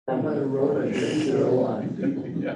On the road, I changed it a lot. Yeah.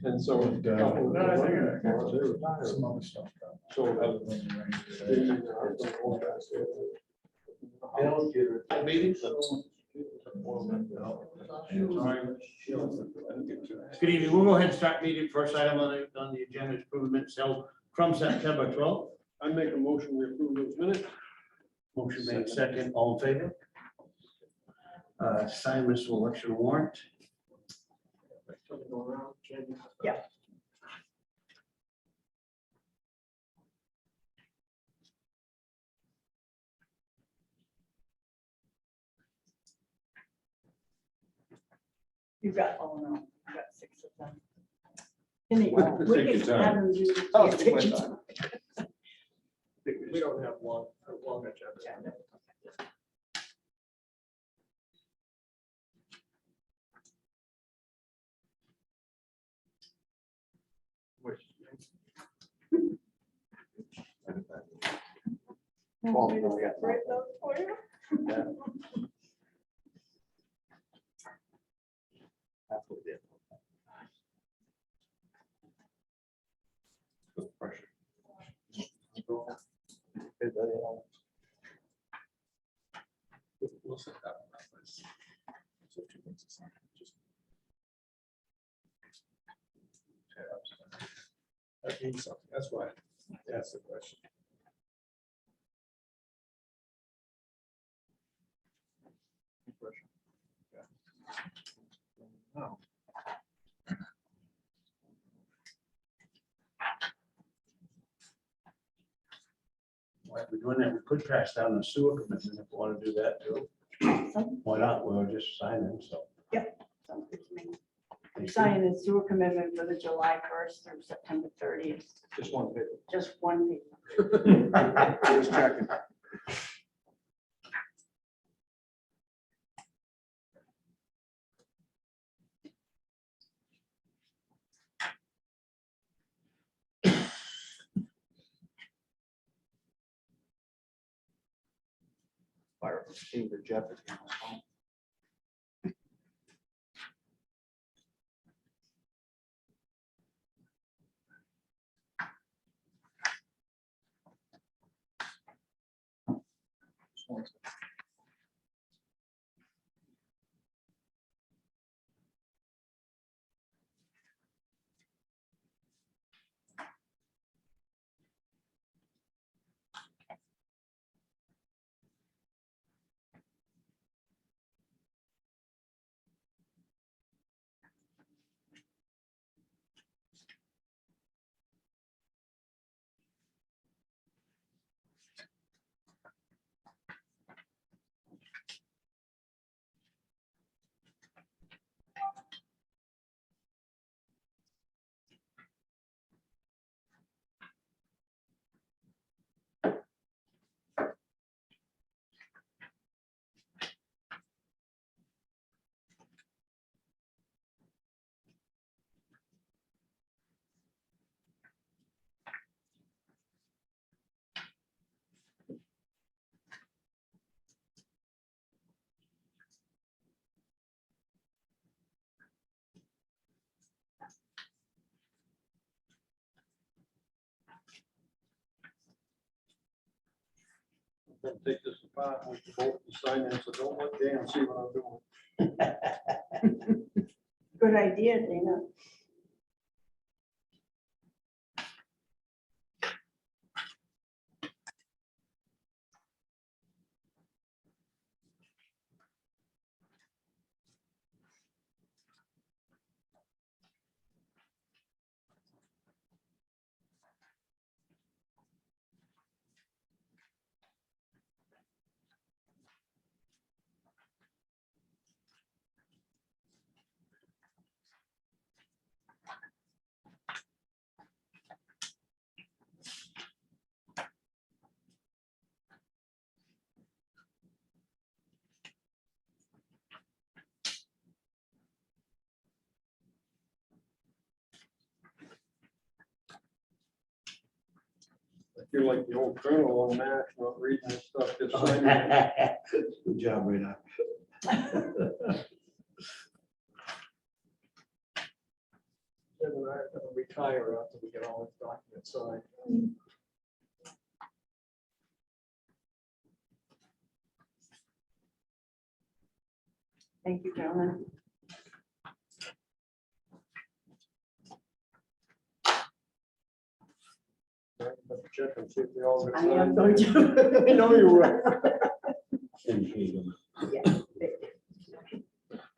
And so. No, I think They retired. Some other stuff. So. Meetings? Good evening. We'll go ahead and start meeting. First item on the agenda is approval minutes held from September 12th. I make a motion, we approve those minutes. Motion made second. All in favor? Sign this election warrant. Yeah. You've got, oh no, I've got 6 of them. Anyhow, we Take your can time. have them do. Oh, yeah, take take my your time. We don't have long agenda. Want me to separate those for you? We'll set that one up. So 2 things to sign. Just- That means something. That's why I asked the question. No. While we're doing that, we could pass down the sewer commitment if we want to do that too. Awesome. Why not? We'll just sign them, so. Sounds good to me. You're signing the sewer commitment for the July 1st through September 30th, Just one paper. just one paper. Just checking. Fire machine for Jeff. Then take this apart, we can both sign it, so don't let Dan see what I'm doing. Good idea, Dana. You're like the old colonel on MASH, not reading this stuff, just signing it. Good job, Rita. Jim and I are gonna retire after we get all the documents signed. Thank you, gentlemen. Check and see if they all get I signed. am going to. I know you were.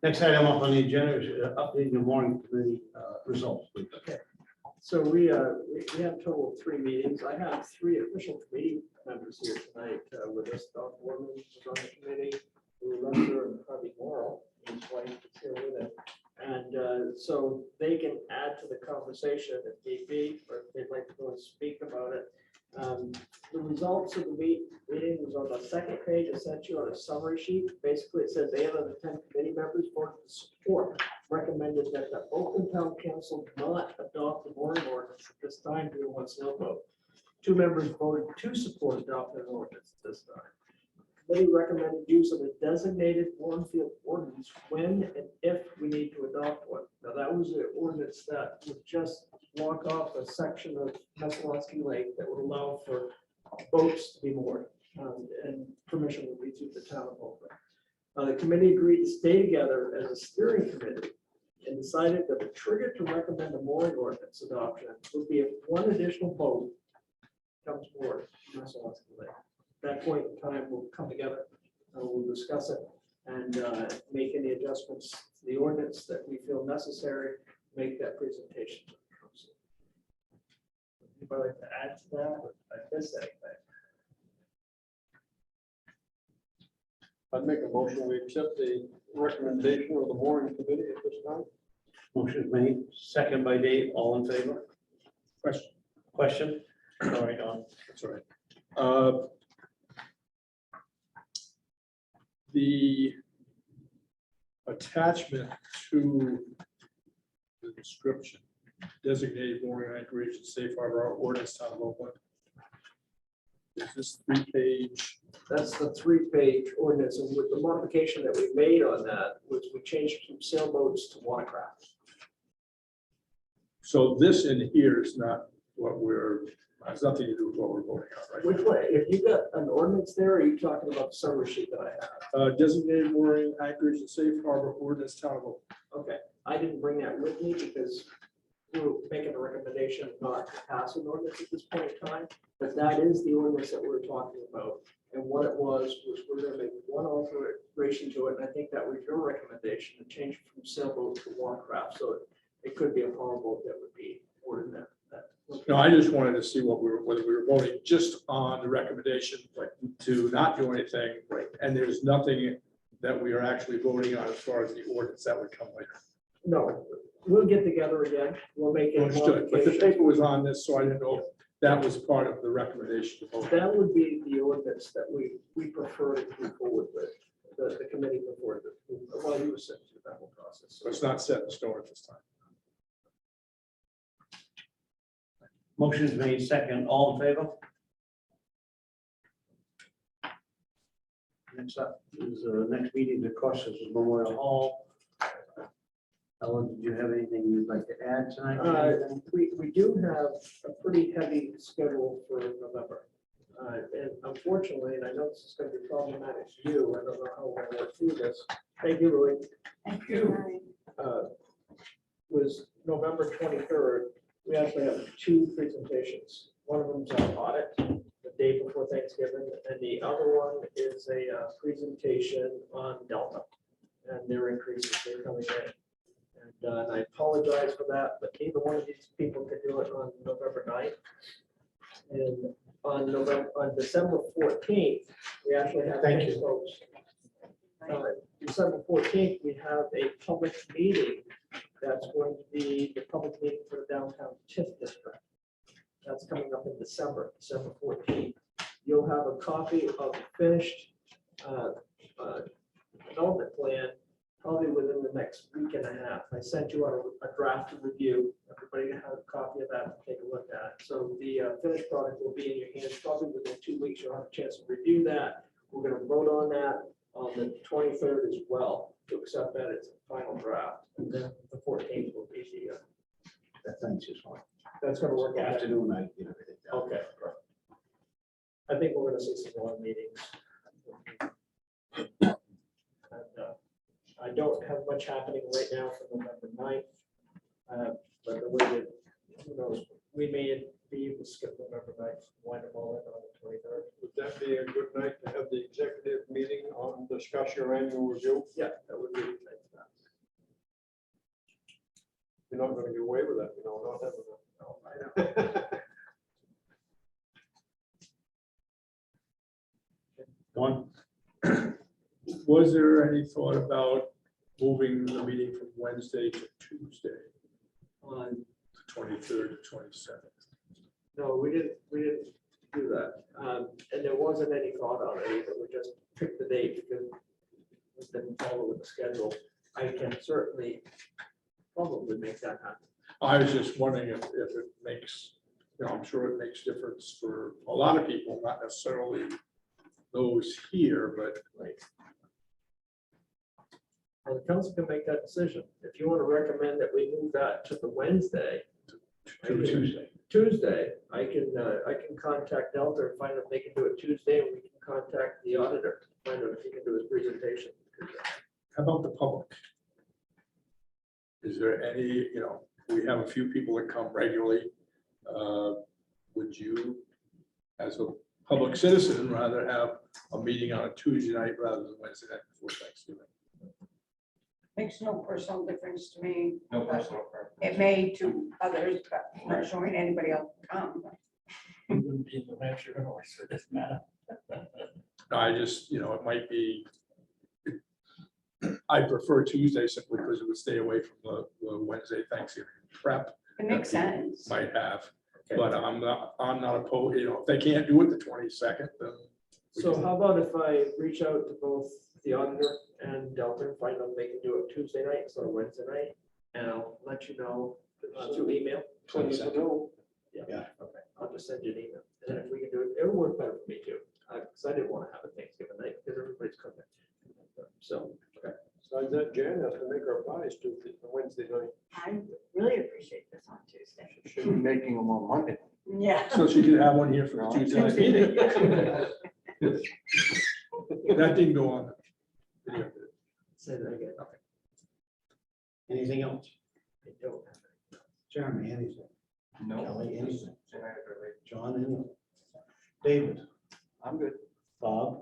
Next item up on the agenda is updating the warrant committee results. please. So we have a total of 3 meetings. I have 3 official committee members here tonight with us. Don Borman is on the committee, Lou Lesser and Harvey Morrow, his wife is here with him. And so they can add to the conversation if need be, or if they'd like to go and speak about it. The results of the meeting was on the second page. I sent you on a summary sheet. Basically, it says 8 out of the 10 committee members voted to support, recommended that the Oakland Town Council not adopt the warrant ordinance at this time due to one snow vote. 2 members voted to support adopting an ordinance at this time. Committee recommended use of a designated Warrenfield ordinance when and if we need to adopt one. Now, that was an ordinance that would just block off a section of Messalonsky Lake that would allow for boats to be moored, and permission would be through the town of Oakland. The committee agreed to stay together as a steering committee and decided that the trigger to recommend a mooring ordinance adoption would be if one additional boat comes moored in Messalonsky Lake. At that point in time, we'll come together, we'll discuss it and make any adjustments to the ordinance that we feel necessary, make that presentation to the council. Anybody like to add to that? Or did I miss anything? I'd make a motion, we accept the recommendation of the mooring committee at this time. Motion made, second by Dave, all in favor? Question? Sorry, Don. That's all right. The attachment to the description, designated mooring anchorage and safe harbor ordinance town of Oakland. Is this 3-page? That's the 3-page ordinance, and with the modification that we made on that was we changed from sailboats to watercraft. So this in here is not what has nothing to do with what we're voting on, right? Which way? If you got an ordinance there, or are you talking about the summary sheet that I have? Designated mooring anchorage and safe harbor ordinance town of Oakland. Okay, I didn't bring that with me because we're making a recommendation not to pass an ordinance at this point in time, but that is the ordinance that we're talking about. And what it was we're gonna make one alteration to it, and I think that was your recommendation, to change it from sailboat to watercraft, so it could be a powerboat that would be ordered that. No, I just wanted to see whether we were voting just on the recommendation, like to not do anything. Right. And there's nothing that we are actually voting on as far as the ordinance that would come later. No, we'll get together again, we'll make a Understood, but the modification. paper was on this, so I didn't know if that was part of the recommendation to vote. That would be the ordinance that we prefer to move forward with, the committee before, while you were sitting through that whole process. So it's not set in stone at this time. Motion's made, second, all in favor? Next up is next meeting, of course, is Memorial Hall. Ellen, did you have anything you'd like to add tonight? We do have a pretty heavy schedule for November. And unfortunately, and I know this is going to be problematic to you, I don't know how we're going to work through this. Thank you, Louis. Thank you. Was November 23rd. We actually have 2 presentations. One of them's our audit, the day before Thanksgiving, and the other one is a presentation on Delta and their increases they're coming in. And I apologize for that, but neither one of these people could do it on November 9th. And on December 14th, we actually have. Thank you. Folks. December 14th, we have a public meeting. That's going to be the public meeting for the downtown TIF district. That's coming up in December 14th. You'll have a copy of the finished development plan probably within the next week and a half. I sent you out a draft to review. Everybody has a copy of that to take a look at. So the finished product will be in your hands probably within 2 weeks. You'll have a chance to review that. We're gonna vote on that on the 23rd as well, to accept that as a final draft. And then the 14th will be the, Thanks, just one. that's gonna work out. Afternoon, I get everything done. Okay. I think we're gonna see some more meetings. And, I don't have much happening right now for November 9th. But the way that, who knows, we may be able to skip November 9th, wind them all in on the 23rd. Would that be a good night to have the executive meeting on discuss your annual review? Yeah, that would be. Nice. You're not gonna get away with that, you know, not having No, I know. One, Was there any thought about moving the meeting from Wednesday to Tuesday, On the 23rd to 27th? No, we didn't do that. And there wasn't any thought on it either. We just picked the date because we didn't follow with the schedule. I can certainly probably make that happen. I was just wondering if it makes, you know, I'm sure it makes difference for a lot of people, not necessarily those here, but Like, well, the council can make that decision. If you want to recommend that we move that to the Wednesday, to Tuesday, I can contact Delta and find out if they can do it Tuesday, and we can contact the auditor, find out if he can do his presentation. How about the public? Is there any, you know, we have a few people that come regularly. Would you, as a public citizen, rather have a meeting on a Tuesday night rather than Wednesday night before Thanksgiving? Makes no personal difference to me. No personal preference. It may to others, but I'm not showing anybody else to come. We wouldn't be in New Hampshire anyway, so it doesn't matter. No, I just, you know, it might be, I prefer Tuesday simply because it would stay away from the Wednesday Thanksgiving prep. It makes sense. Might have, Okay. but I'm not opposed, you know, if they can't do it the 22nd, then. we So can- how about if I reach out to both the auditor and Delta and find out if they can do it Tuesday night instead of Wednesday night? And I'll let you know through email. that. So, no, Yeah. Okay, I'll just send you an email. And then if we can do it, it would work better for me too. Because I didn't want to have a Thanksgiving night because everybody's coming. So, okay. besides that, Jan has to make our pies Tuesday, Wednesday night. I really appreciate this on Tuesday. Should be making them on Monday. Yeah. So she could have one here for the Tuesday night meeting. That didn't go on. the video. Say that again. anything else? I don't have it. Jeremy, anything? No. Kelly, anything? John, anything? David? I'm good. Bob?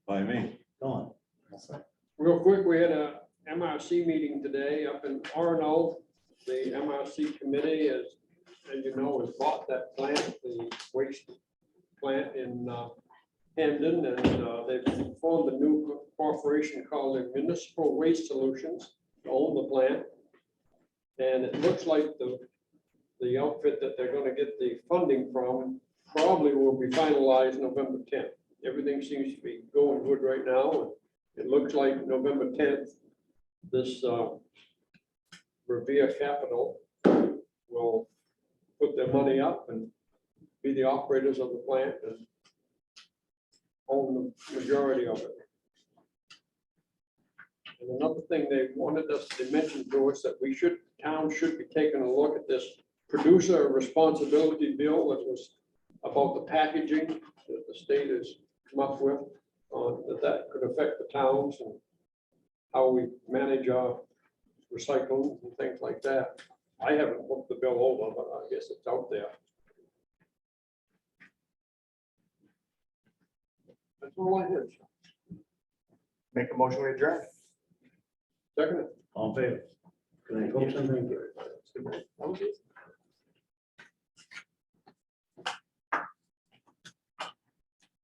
By me. Don? Real quick, we had a MRC meeting today up in Orono. The MRC committee, as you know, has bought that plant, the waste plant in Hamden, and they've formed a new corporation called the Municipal Waste Solutions to own the plant. And it looks like the outfit that they're gonna get the funding from probably will be finalized November 10th. Everything seems to be going good right now, and it looks like November 10th, this Revere Capital will put their money up and be the operators of the plant and own the majority of it. And another thing they wanted us to mention to us that town should be taking a look at this producer responsibility bill that was about the packaging that the state has come up with, that could affect the towns and how we manage our recycling and things like that. I haven't looked the bill over, but I guess it's out there. That's all I have. Make a motion to adjourn. Second. All in favor? Good night, folks, and thank you. That was it.